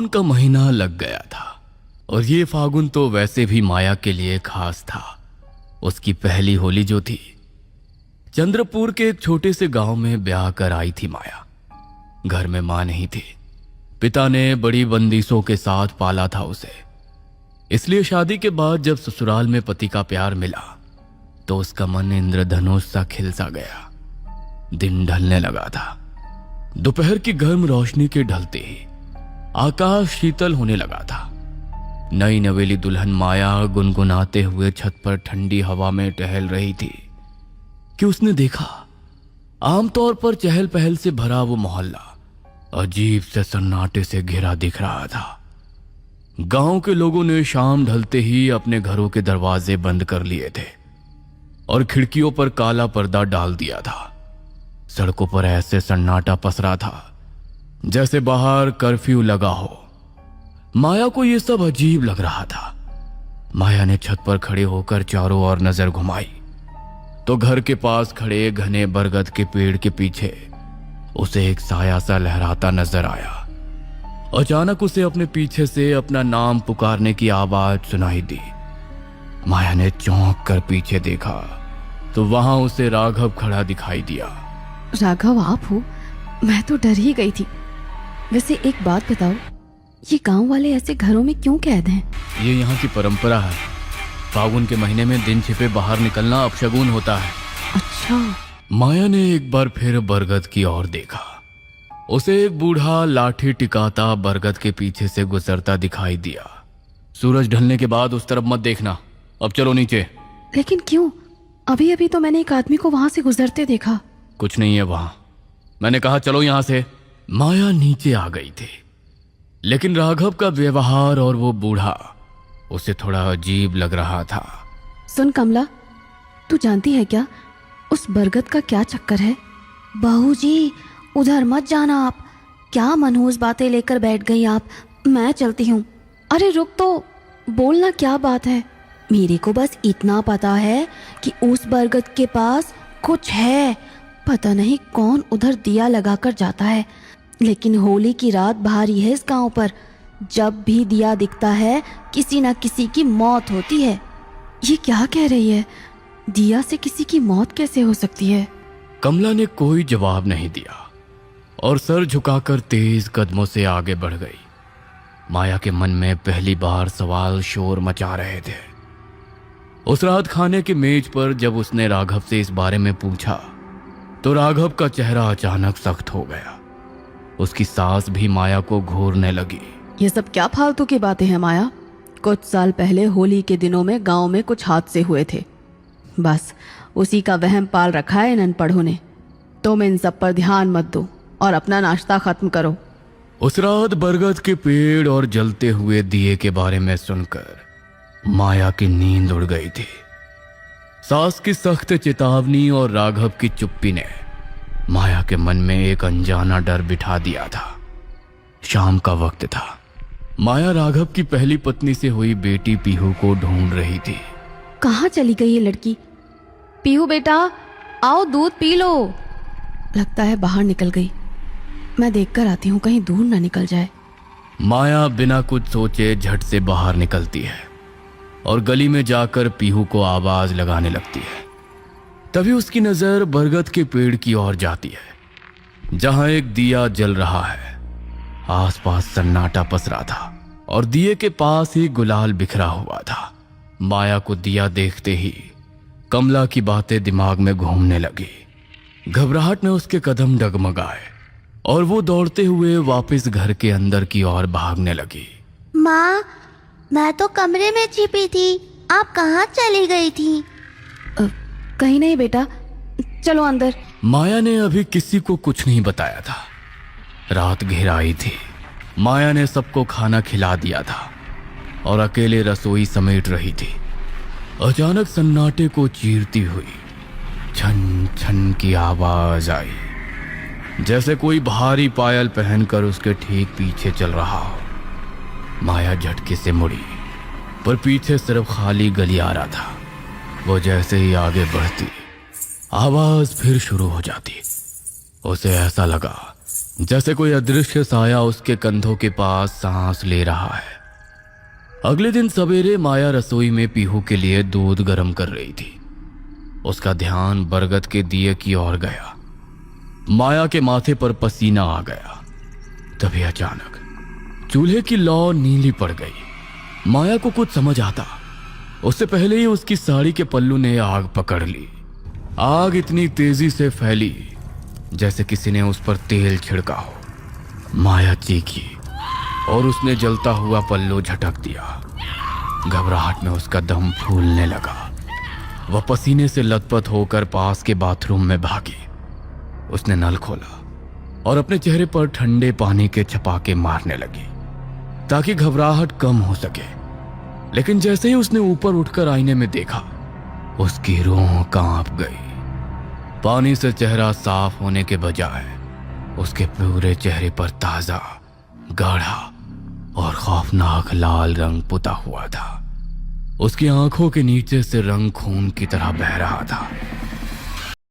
उनका महीना लग गया था और ये फागुन तो वैसे भी माया के लिए खास था। उसकी पहली होली जो थी, चंद्रपुर के एक छोटे से गांव में ब्याह कर आई थी माया। घर में मां नहीं थी। पिता ने बड़ी बंदिशों के साथ पाला था उसे, इसलिए शादी के बाद जब ससुराल में पति का प्यार मिला तो उसका मन इंद्रधनुष सा खिल सा गया। दिन ढलने लगा था। दोपहर की गर्म रोशनी के ढलते ही आकाश शीतल होने लगा था। नई नवेली दुल्हन माया गुनगुनाते हुए छत पर ठंडी हवा में टहल रही थी कि उसने देखा आमतौर पर चहल पहल से भरा वो मोहल्ला अजीब से सन्नाटे से घिरा दिख रहा था। गांव के लोगों ने शाम ढलते ही अपने घरों के दरवाजे बंद कर लिए थे और खिड़कियों पर काला पर्दा डाल दिया था। सड़कों पर ऐसे सन्नाटा पसरा था जैसे बाहर कर्फ्यू लगा हो। माया को यह सब अजीब लग रहा था। माया ने छत पर खड़े होकर चारों ओर नजर घुमाई तो घर के पास खड़े घने बरगद के पेड़ के पीछे उसे एक साया सा लहराता नजर आया। अचानक उसे अपने पीछे से अपना नाम पुकारने की आवाज सुनाई दी। माया ने चौंक कर पीछे देखा तो वहां उसे राघव खड़ा दिखाई दिया। राघव, आप हो? मैं तो डर ही गई थी। वैसे एक बात बताओ, ये गांव वाले ऐसे घरों में क्यों कैद हैं? ये यहाँ की परंपरा है। फागुन के महीने में दिन छिपे बाहर निकलना अपशगुन होता है। अच्छा। माया ने एक बार फिर बरगद की ओर देखा। उसे एक बूढ़ा लाठी टिकाता बरगद के पीछे से गुजरता दिखाई दिया। सूरज ढलने के बाद उस तरफ मत देखना, अब चलो नीचे। लेकिन क्यों? अभी अभी तो मैंने एक आदमी को वहां से गुजरते देखा। कुछ नहीं है वहां, मैंने कहा चलो यहां से। माया नीचे आ गई थी, लेकिन राघव का व्यवहार और वो बूढ़ा उसे थोड़ा अजीब लग रहा था। सुन कमला, तू जानती है क्या उस बरगद का क्या चक्कर है? बहू जी, उधर मत जाना आप। क्या मनहूस बातें लेकर बैठ गई आप। मैं चलती हूँ। अरे रुक तो, बोलना क्या बात है। मेरे को बस इतना पता है कि उस बरगद के पास कुछ है। पता नहीं कौन उधर दिया लगाकर जाता है, लेकिन होली की रात भारी है इस गांव पर। जब भी दिया दिखता है किसी ना किसी की मौत होती है। ये क्या कह रही है? दिया से किसी की मौत कैसे हो सकती है? कमला ने कोई जवाब नहीं दिया और सर झुकाकर तेज कदमों से आगे बढ़ गई। माया के मन में पहली बार सवाल शोर मचा रहे थे। उस रात खाने की मेज पर जब उसने राघव से इस बारे में पूछा तो राघव का चेहरा अचानक सख्त हो गया। उसकी सांस भी माया को घूरने लगी। ये सब क्या फालतू की बातें हैं माया? कुछ साल पहले होली के दिनों में गांव में कुछ हादसे हुए थे, बस उसी का वहम पाल रखा है इन अनपढ़ों ने। तुम इन सब पर ध्यान मत दो और अपना नाश्ता खत्म करो। उस रात बरगद के पेड़ और जलते हुए दिए के बारे में सुनकर माया की नींद उड़ गई थी। सास की सख्त चेतावनी और राघव की चुप्पी ने माया के मन में एक अनजाना डर बिठा दिया था। शाम का वक्त था। माया राघव की पहली पत्नी से हुई बेटी पीहू को ढूंढ रही थी। कहाँ चली गई ये लड़की? पीहू बेटा, आओ दूध पी लो। लगता है बाहर निकल गई। मैं देखकर आती हूँ, कहीं दूर ना निकल जाए। माया बिना कुछ सोचे झट से बाहर निकलती है और गली में जाकर पीहू को आवाज लगाने लगती है। तभी उसकी नजर बरगद के पेड़ की ओर जाती है, जहां एक दिया जल रहा है। आसपास सन्नाटा पसरा था और दिए के पास ही गुलाल बिखरा हुआ था। माया को दिया देखते ही कमला की बातें दिमाग में घूमने लगी। घबराहट में उसके कदम डगमगाए और वो दौड़ते हुए वापस घर के अंदर की ओर भागने लगी। माँ, मैं तो कमरे में छिपी थी, आप कहाँ चली गई थी? कहीं नहीं बेटा, चलो अंदर। माया ने अभी किसी को कुछ नहीं बताया था। रात घेराई थी। माया ने सबको खाना खिला दिया था और अकेले रसोई समेट रही थी। अचानक सन्नाटे को चीरती हुई छन छन की आवाज आई, जैसे कोई भारी पायल पहनकर उसके ठीक पीछे चल रहा हो। माया झटके से मुड़ी, पर पीछे सिर्फ खाली गलियारा था। वो जैसे ही आगे बढ़ती, आवाज फिर शुरू हो जाती। उसे ऐसा लगा जैसे कोई अदृश्य साया उसके कंधों के पास सांस ले रहा है। अगले दिन सवेरे माया रसोई में पीहू के लिए दूध गर्म कर रही थी। उसका ध्यान बरगद के दिए की ओर गया। माया के माथे पर पसीना आ गया। तभी अचानक चूल्हे की लौ नीली पड़ गई। माया को कुछ समझ आता उससे पहले ही उसकी साड़ी के पल्लू ने आग पकड़ ली। आग इतनी तेजी से फैली जैसे किसी ने उस पर तेल छिड़का हो। माया चीखी और उसने जलता हुआ पल्लू झटक दिया। घबराहट में उसका दम फूलने लगा। वह पसीने से लथपथ होकर पास के बाथरूम में भागी। उसने नल खोला और अपने चेहरे पर ठंडे पानी के छपाके मारने लगी ताकि घबराहट कम हो सके। लेकिन जैसे ही उसने ऊपर उठकर आईने में देखा, उसकी रूह कांप गई। पानी से चेहरा साफ होने के बजाय उसके पूरे चेहरे पर ताजा, गाढ़ा और खौफनाक लाल रंग पुता हुआ था। उसकी आंखों के नीचे से रंग खून की तरह बह रहा था।